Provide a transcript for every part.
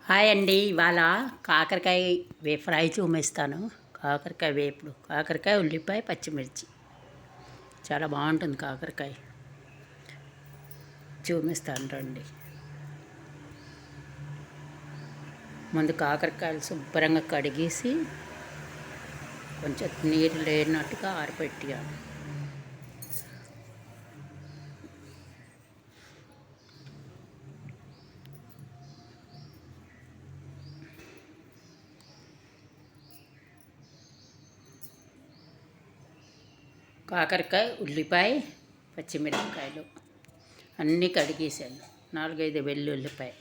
Hi అండి. ఇవాళ కాకరకాయ ఫ్రై చూపిస్తాను. కాకరకాయ వేపుడు, కాకరకాయ, ఉల్లిపాయ, పచ్చిమిర్చి చాలా బాగుంటుంది. కాకరకాయ చూపిస్తాను రండి. ముందు కాకరకాయలు శుభ్రంగా కడిగేసి కొంచెం నీరు లేనట్టుగా ఆరబెట్టాను. కాకరకాయ, ఉల్లిపాయ, పచ్చిమిరపకాయలు అన్నీ కడిగేసాను. 4-5 వెల్లుల్లిపాయ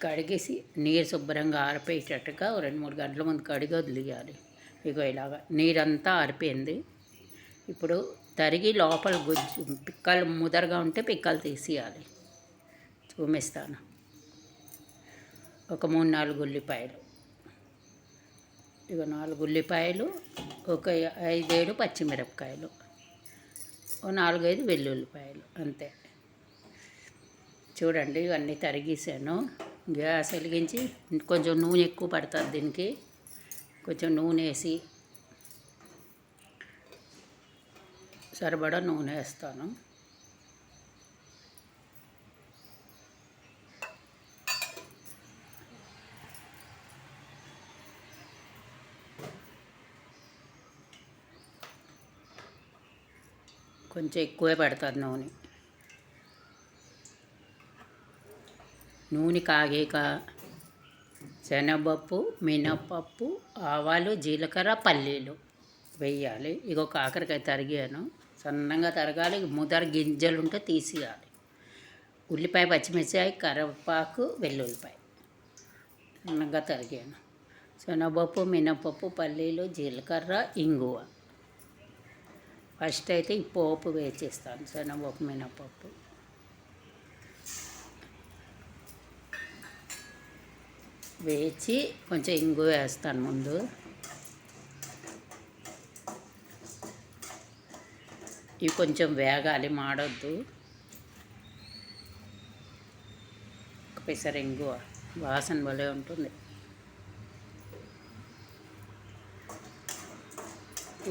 కడిగేసి నీరు శుభ్రంగా ఆరిపోయేటట్టుగా 2-3 గంటల ముందు కడిగి వదిలేయాలి. ఇగో ఇలాగా నీరంతా ఆరిపోయింది. ఇప్పుడు తరిగి లోపల గుజ్జు పిక్కలు ముదరగా ఉంటే పిక్కలు తీసేయాలి. చూపిస్తాను. ఒక 3-4 ఉల్లిపాయలు, ఇక 4 ఉల్లిపాయలు, ఒక 5-7 పచ్చిమిరపకాయలు, ఒక 4-5 వెల్లుల్లిపాయలు అంతే. చూడండి ఇవన్నీ తరిగేసాను. గ్యాస్ వెలిగించి కొంచెం నూనె ఎక్కువ పడుతుంది దీనికి. కొంచెం నూనె వేసి సరిపడా నూనె వేస్తాను. కొంచెం ఎక్కువే పడుతుంది నూనె. నూనె కాగాక శనగపప్పు, మినప్పప్పు, ఆవాలు, జీలకర్ర, పల్లీలు వేయాలి. ఇగో కాకరకాయ తరిగాను, సన్నంగా తరగాలి. ముదర గింజలు ఉంటే తీసేయాలి. ఉల్లిపాయ, పచ్చిమిరపకాయ, కరివేపాకు, వెల్లుల్లిపాయ సన్నంగా తరిగాను. శనగపప్పు, మినప్పప్పు, పల్లీలు, జీలకర్ర, ఇంగువ. ఫస్ట్ అయితే ఈ పోపు వేసేస్తాను. శనగపప్పు, మినప్పప్పు వేచి కొంచెం ఇంగువ వేస్తాను ముందు. ఇవి కొంచెం వేగాలి, మాడొద్దు. ఒక పిసరు ఇంగువ, వాసన భలే ఉంటుంది.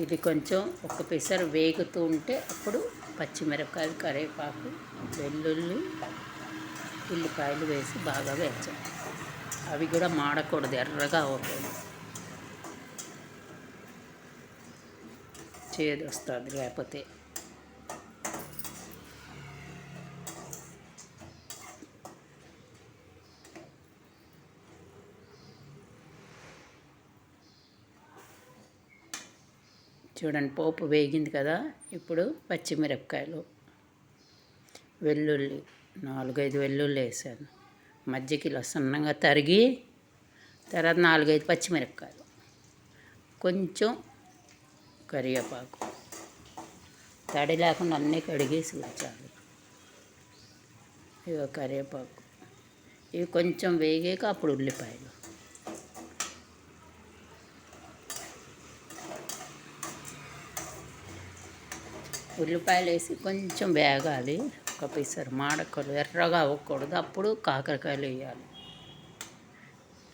ఇది కొంచెం ఒక పిసరు వేగుతూ ఉంటే అప్పుడు పచ్చిమిరపకాయలు, కరివేపాకు, వెల్లుల్లి, ఉల్లిపాయలు వేసి బాగా వేయించాలి. అవి కూడా మాడకూడదు, ఎర్రగా అవ్వకూడదు, చేదు వస్తుంది లేకపోతే. చూడండి పోపు వేగింది కదా. ఇప్పుడు పచ్చిమిరపకాయలు, వెల్లుల్లి 4-5 వెల్లుల్లి వేసాను. మధ్యకి ఇలా సన్నంగా తరిగి, తర్వాత 4-5 పచ్చిమిరపకాయలు, కొంచెం కరివేపాకు, తడి లేకుండా అన్నీ కడిగేసి ఉంచాలి. ఇక కరివేపాకు ఇవి కొంచెం వేగాక అప్పుడు ఉల్లిపాయలు, ఉల్లిపాయలు వేసి కొంచెం వేగాలి. ఒక పిసరు మాడకూడదు, ఎర్రగా అవ్వకూడదు. అప్పుడు కాకరకాయలు వేయాలి,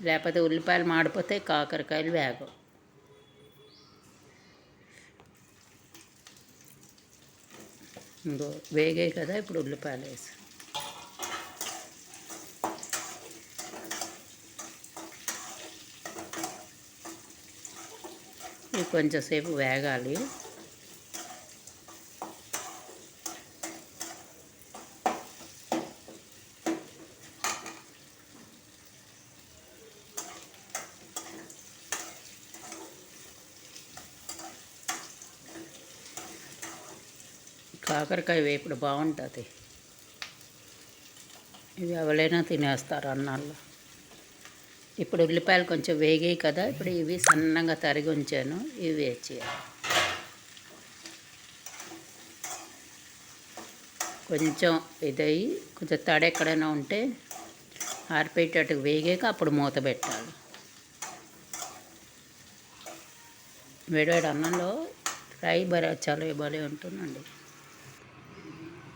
లేకపోతే ఉల్లిపాయలు మాడిపోతే కాకరకాయలు వేగవు. ఇంకో వేగాయి కదా, ఇప్పుడు ఉల్లిపాయలు వేసి ఇవి కొంచెంసేపు వేగాలి. కాకరకాయ వేపుడు బాగుంటుంది. ఇవి ఎవరైనా తినేస్తారు అన్నాల్లో. ఇప్పుడు ఉల్లిపాయలు కొంచెం వేగాయి కదా, ఇప్పుడు ఇవి సన్నంగా తరిగి ఉంచాను, ఇవి వేసేయాలి. కొంచెం ఇదయ్యి కొంచెం తడి ఎక్కడైనా ఉంటే ఆరిపోయేటట్టుగా వేగాక అప్పుడు మూత పెట్టాలి. వేడివేడి అన్నంలో ఫ్రై చాలా భలే ఉంటుందండి.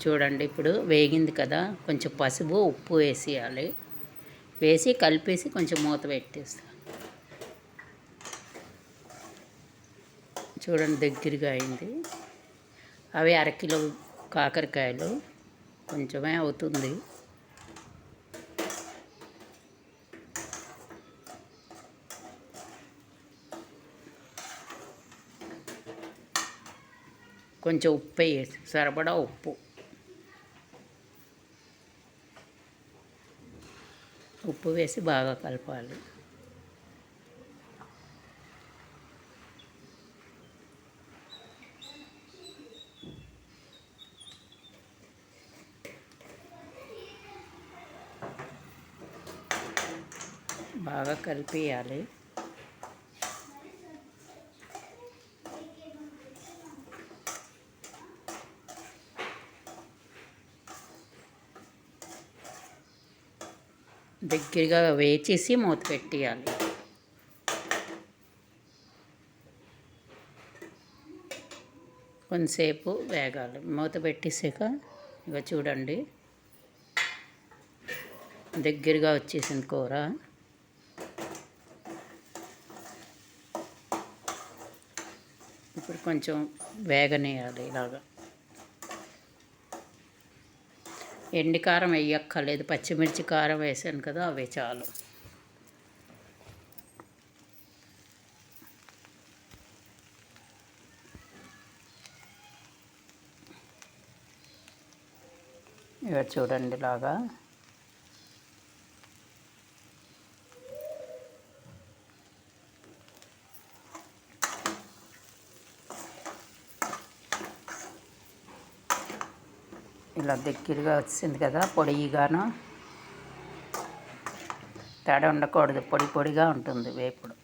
చూడండి ఇప్పుడు వేగింది కదా, కొంచెం పసుపు, ఉప్పు వేసేయాలి. వేసి కలిపేసి కొంచెం మూత పెట్టేస్తా. చూడండి దగ్గరగా అయింది. అవి అరకిలో కాకరకాయలు, కొంచెమే అవుతుంది. కొంచెం ఉప్పు వేసి, సరిపడా ఉప్పు వేసి బాగా కలపాలి. బాగా కలిపేయాలి. దగ్గరగా వేచేసి మూత పెట్టేయాలి. కొంతసేపు వేగాలి. మూత పెట్టేసాక ఇక చూడండి దగ్గరగా వచ్చేసింది కూర. ఇప్పుడు కొంచెం వేగనేయాలి ఇలాగా. ఎండి కారం వేయక్కర్లేదు, పచ్చిమిర్చి కారం వేసాను కదా, అవే చాలు. ఇక చూడండి ఇలాగా ఇలా దగ్గరగా వచ్చింది కదా, పొడిగాను తేడా ఉండకూడదు, పొడి పొడిగా ఉంటుంది వేపుడు.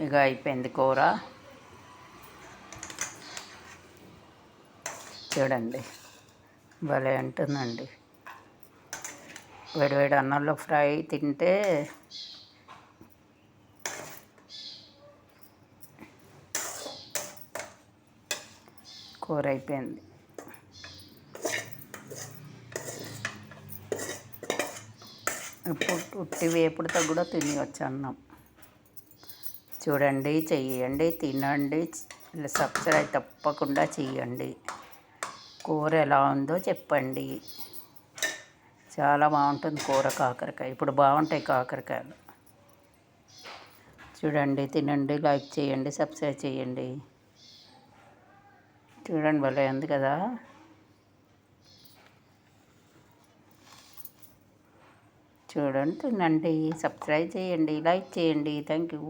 ఇక అయిపోయింది కూర. చూడండి భలే ఉంటుందండి. వేడివేడి అన్నంలో ఫ్రై తింటే కూర అయిపోయింది. ఇప్పుడు ఉట్టి వేపుడుతో కూడా తినవచ్చు అన్నం. చూడండి, చెయ్యండి, తినండి, సబ్స్క్రైబ్ తప్పకుండా చెయ్యండి. కూర ఎలా ఉందో చెప్పండి. చాలా బాగుంటుంది కూర కాకరకాయ. ఇప్పుడు బాగుంటాయి కాకరకాయలు. చూడండి, తినండి, లైక్ చేయండి, సబ్స్క్రైబ్ చేయండి. చూడండి భలే ఉంది కదా. చూడండి, తినండి, సబ్స్క్రైబ్ చేయండి, లైక్ చేయండి. Thank you.